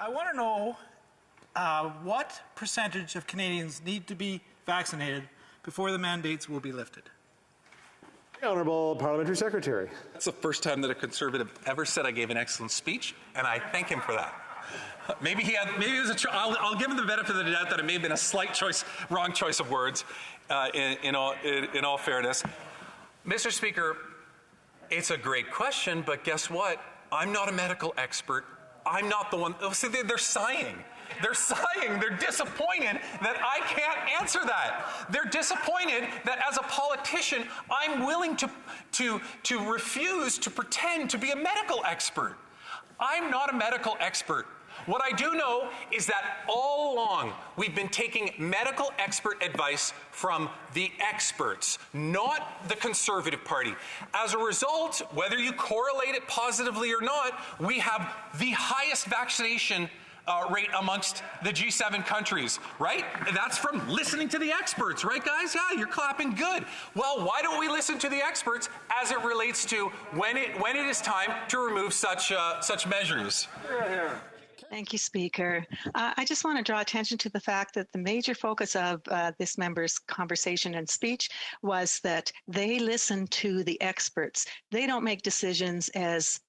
I want to know what percentage of Canadians need to be vaccinated before the mandates will be lifted? The Honourable Parliamentary Secretary. That's the first time that a Conservative ever said I gave an excellent speech, and I thank him for that. Maybe it was I'll give him the benefit of the doubt that it may have been a slight wrong choice of words. In all fairness, Mr. Speaker, it's a great question, but guess what? I'm not a medical expert. I'm not the one. Oh, see, they're sighing. They're sighing. They're disappointed that I can't answer that. They're disappointed that as a politician, I'm willing to refuse to pretend to be a medical expert. I'm not a medical expert. What I do know is that all along we've been taking medical expert advice from the experts, not the Conservative Party. As a result, whether you correlate it positively or not, we have the highest vaccination rate amongst the G7 countries, right? That's from listening to the experts, right, guys? Yeah, you're clapping good. Well, why don't we listen to the experts as it relates to when it is time to remove such measures? Thank you, Speaker. I just want to draw attention to the fact that the major focus of this member's conversation and speech was that they listen to the experts. They don't make decisions as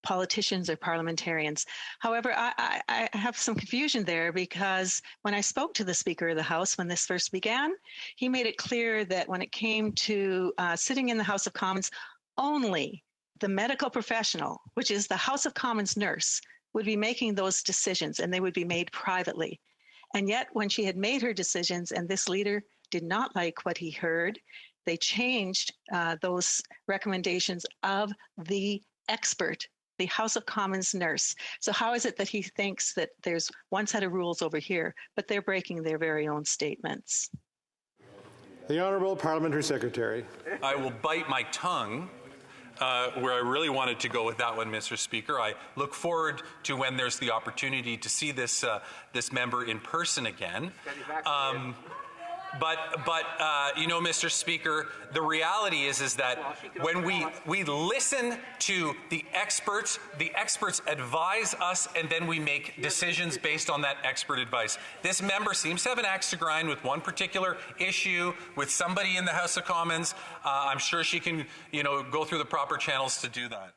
politicians or parliamentarians. However, I have some confusion there because when I spoke to the Speaker of the House when this first began, he made it clear that when it came to sitting in the House of Commons, only the medical professional, which is the House of Commons nurse, would be making those decisions, and they would be made privately. And yet, when she had made her decisions and this leader did not like what he heard, they changed those recommendations of the expert, the House of Commons nurse. So how is it that he thinks that there's one set of rules over here, but they're breaking their very own statements? The Honourable Parliamentary Secretary. I will bite my tongue where I really wanted to go with that one, Mr. Speaker. I look forward to when there's the opportunity to see this member in person again. But you know, Mr. Speaker, the reality is that when we listen to the experts advise us, and then we make decisions based on that expert advice. This member seems to have an axe to grind with one particular issue with somebody in the House of Commons. I'm sure she can, go through the proper channels to do that.